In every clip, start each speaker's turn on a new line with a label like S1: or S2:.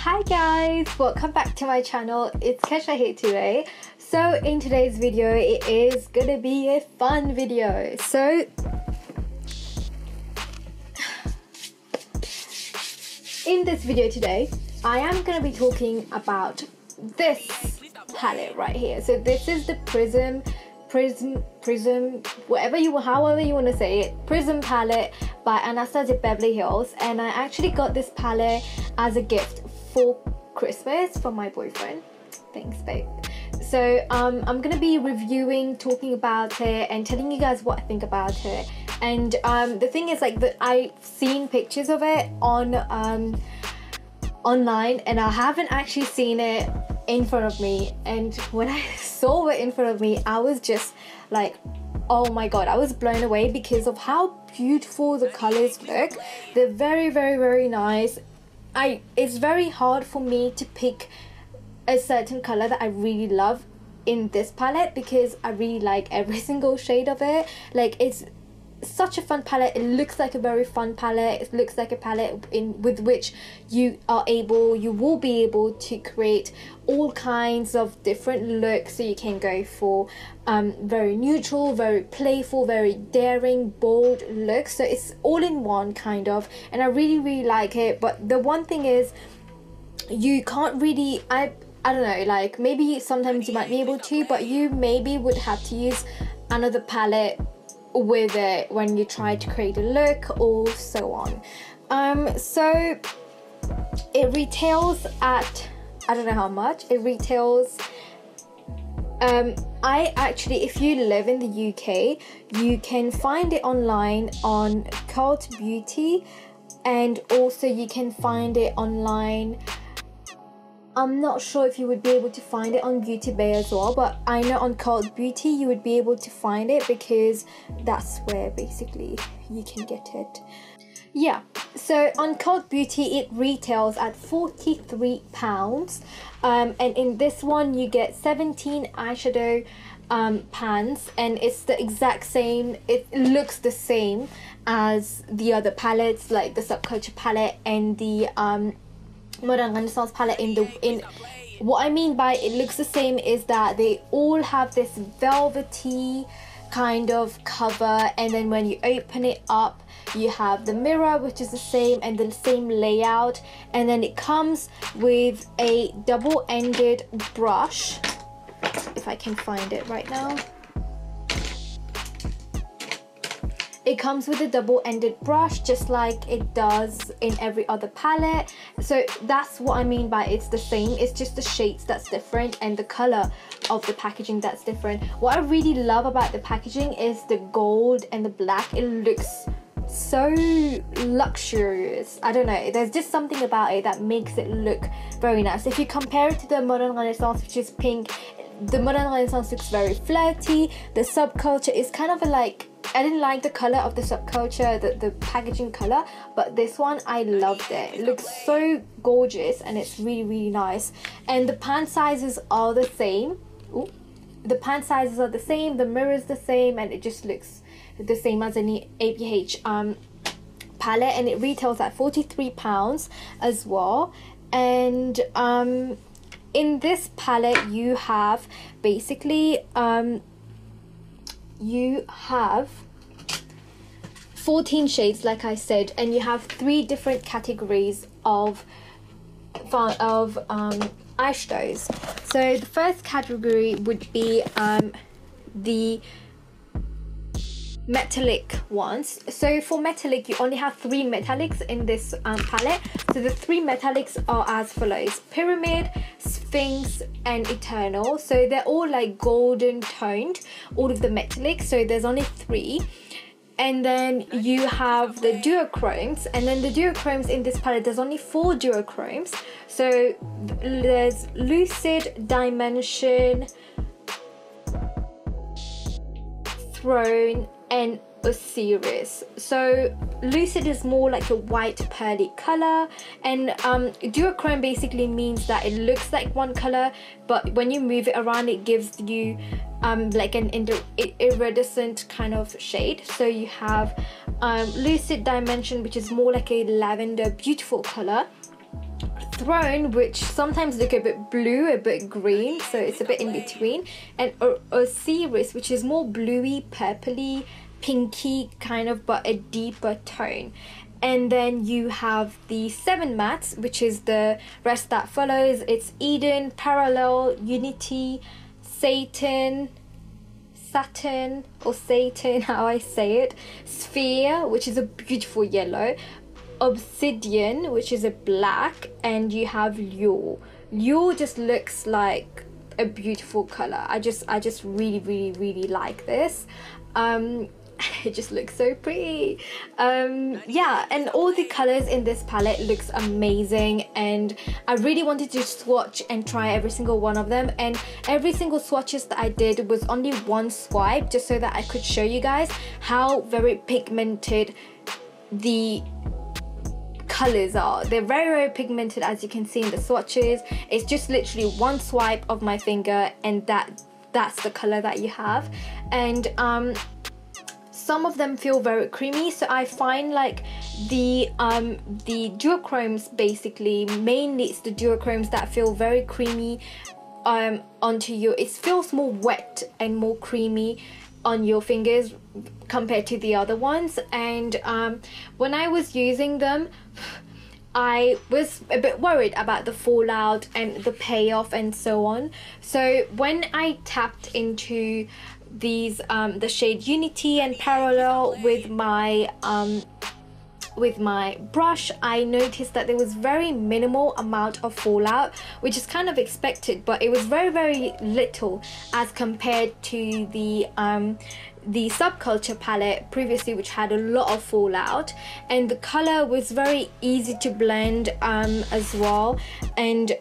S1: Hi guys, welcome back to my channel. It's Kesha here today. So in today's video, it is gonna be a fun video. So in this video today, I am gonna be talking about this palette right here. So this is the Prism, however you want to say it, Prism palette by Anastasia Beverly Hills, and I actually got this palette as a gift for Christmas from my boyfriend. Thanks, babe. So I'm gonna be reviewing, talking about it, and telling you guys what I think about it. And the thing is, like, I've seen pictures of it on online, and I haven't actually seen it in front of me. And when I saw it in front of me, I was just like, oh my god, I was blown away because of how beautiful the colors look. They're very, very, very nice. It's very hard for me to pick a certain color that I really love in this palette because I really like every single shade of it. Like, it's such a fun palette. It looks like a very fun palette. It looks like a palette with which you will be able to create all kinds of different looks. So you can go for very neutral, very playful, very daring, bold looks. So it's all in one kind of, and I really, really like it. But the one thing is, you can't really, I don't know, like, maybe sometimes you might be able to, but you maybe would have to use another palette with it when you try to create a look or so on. So it retails at, I don't know how much it retails. I actually, if you live in the UK, you can find it online on Cult Beauty, and also you can find it online. I'm not sure if you would be able to find it on Beauty Bay as well, but I know on Cult Beauty you would be able to find it because that's where basically you can get it. Yeah, so on Cult Beauty it retails at £43, and in this one you get 17 eyeshadow pans, and it's the exact same. It looks the same as the other palettes, like the Subculture palette and the Modern Renaissance palette. In what I mean by it looks the same is that they all have this velvety kind of cover, and then when you open it up you have the mirror, which is the same, and the same layout, and then it comes with a double-ended brush, if I can find it right now. It comes with a double-ended brush just like it does in every other palette. So that's what I mean by it's the same. It's just the shades that's different and the color of the packaging that's different. What I really love about the packaging is the gold and the black. It looks so luxurious. I don't know, there's just something about it that makes it look very nice. If you compare it to the Modern Renaissance, which is pink, the Modern Renaissance looks very flirty. The Subculture is kind of like, I didn't like the color of the Subculture, the packaging color, but this one I loved it. It looks so gorgeous and it's really, really nice. And the pan sizes are the same. Ooh. The pan sizes are the same, the mirror is the same, and it just looks the same as any ABH palette, and it retails at £43 as well. And in this palette you have basically you have 14 shades, like I said, and you have 3 different categories of eyeshadows. So the first category would be the metallic ones. So for metallic, you only have 3 metallics in this palette. So the 3 metallics are as follows: Pyramid, Sphinx, and Eternal. So they're all like golden toned, all of the metallics. So there's only 3. And then you have the duochromes, and then the duochromes in this palette, there's only 4 duochromes. So there's Lucid, Dimension, Throne, and Osiris. So Lucid is more like a white pearly color, and duochrome basically means that it looks like one color, but when you move it around it gives you like an iridescent kind of shade. So you have Lucid Dimension, which is more like a lavender beautiful color. Throne, which sometimes look a bit blue, a bit green, so it's a bit in between, and Osiris, which is more bluey, purpley, pinky kind of, but a deeper tone. And then you have the 7 mattes, which is the rest that follows. It's Eden, Parallel, Unity, Saturn, or Satan, how I say it, Sphere, which is a beautiful yellow, Obsidian, which is a black, and you have Lure. Lure just looks like a beautiful color. I just really like this. It just looks so pretty. Yeah, and all the colors in this palette looks amazing, and I really wanted to swatch and try every single one of them, and every single swatches that I did was only one swipe, just so that I could show you guys how very pigmented the colors are. They're very pigmented, as you can see in the swatches. It's just literally one swipe of my finger and that's the color that you have. And some of them feel very creamy, so I find like the duochromes, basically mainly it's the duochromes that feel very creamy onto you. It feels more wet and more creamy on your fingers compared to the other ones. And when I was using them, I was a bit worried about the fallout and the payoff and so on. So when I tapped into these the shade Unity and Parallel with my brush, I noticed that there was very minimal amount of fallout, which is kind of expected, but it was very little as compared to the Subculture palette previously, which had a lot of fallout, and the color was very easy to blend as well. And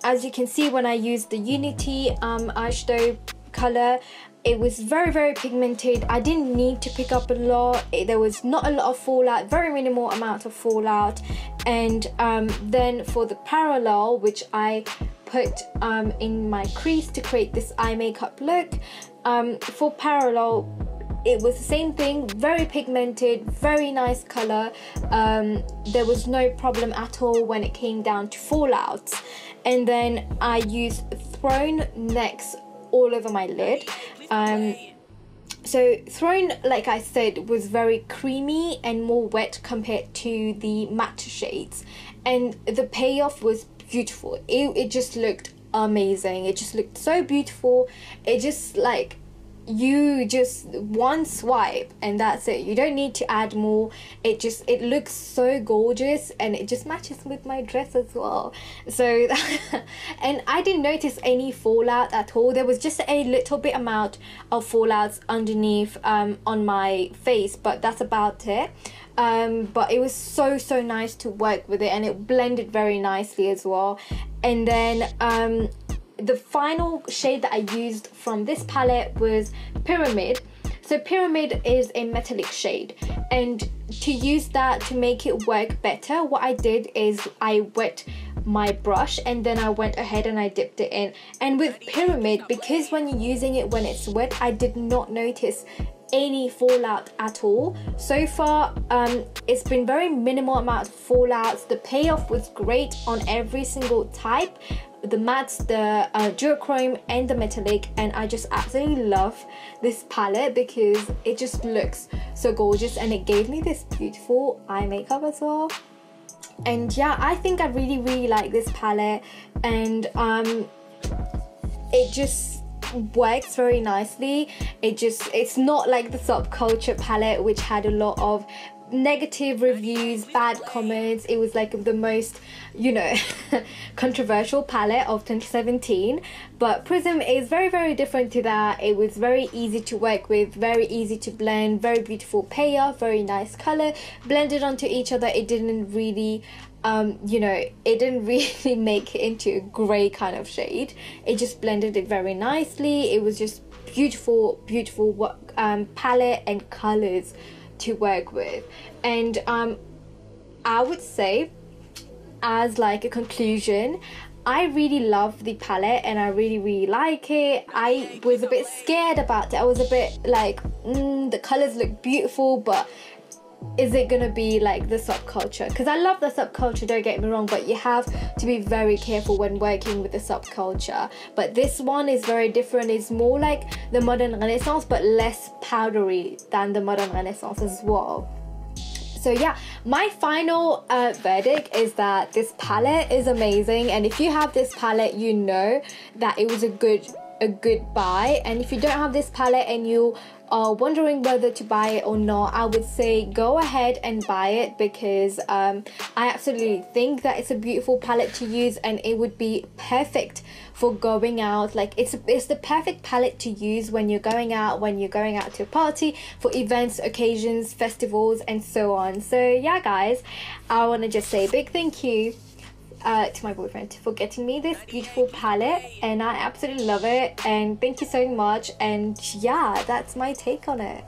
S1: as you can see, when I used the Unity eyeshadow color, it was very pigmented. I didn't need to pick up a lot. There was not a lot of fallout, very minimal amount of fallout. And then for the Parallel, which I put in my crease to create this eye makeup look, for Parallel, it was the same thing, very pigmented, very nice color. There was no problem at all when it came down to fallouts. And then I used Throne next all over my lid. So Throne, like I said, was very creamy and more wet compared to the matte shades, and the payoff was beautiful. It just looked amazing. It just looked so beautiful. It just like, you just one swipe and that's it. You don't need to add more. It looks so gorgeous, and it just matches with my dress as well. So and I didn't notice any fallout at all. There was just a little bit amount of fallouts underneath on my face, but that's about it. But it was so nice to work with it, and it blended very nicely as well. And then the final shade that I used from this palette was Pyramid. So Pyramid is a metallic shade, and to use that to make it work better, what I did is I wet my brush and then I went ahead and I dipped it in. And with Pyramid, because when you're using it when it's wet, I did not notice any fallout at all. So far it's been very minimal amount of fallouts. The payoff was great on every single type, the mattes, the duochrome and the metallic, and I just absolutely love this palette because it just looks so gorgeous, and it gave me this beautiful eye makeup as well. And yeah, I think I really like this palette, and it just works very nicely. It's not like the Subculture palette, which had a lot of negative reviews, bad comments. It was like the most, you know, controversial palette of 2017. But Prism is very different to that. It was very easy to work with, very easy to blend, very beautiful payoff, very nice color blended onto each other. It didn't really you know, it didn't really make it into a grey kind of shade. It just blended it very nicely. It was just beautiful palette and colors to work with. And I would say, as like a conclusion, I really love the palette and I really like it. I was a bit scared about it. I was a bit like, the colors look beautiful, but is it gonna be like the subculture? Because I love the subculture, don't get me wrong, but you have to be very careful when working with the subculture. But this one is very different. It's more like the modern Renaissance, but less powdery than the modern Renaissance as well. So yeah, my final verdict is that this palette is amazing, and if you have this palette, you know that it was a good buy. And if you don't have this palette and you are wondering whether to buy it or not, I would say go ahead and buy it, because I absolutely think that it's a beautiful palette to use, and it would be perfect for going out. Like it's the perfect palette to use when you're going out to a party, for events, occasions, festivals, and so on. So yeah guys, I want to just say a big thank you to my boyfriend for getting me this beautiful palette, and I absolutely love it, and thank you so much. And yeah, that's my take on it.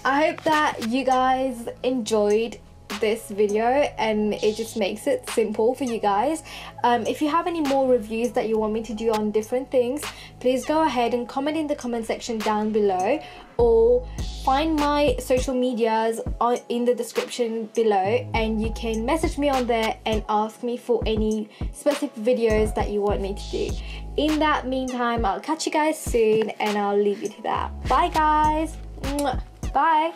S1: I hope that you guys enjoyed this video, and it just makes it simple for you guys. If you have any more reviews that you want me to do on different things, please go ahead and comment in the comment section down below, or find my social medias in the description below, and you can message me on there and ask me for any specific videos that you want me to do. In that meantime, I'll catch you guys soon, and I'll leave you to that. Bye guys. Bye.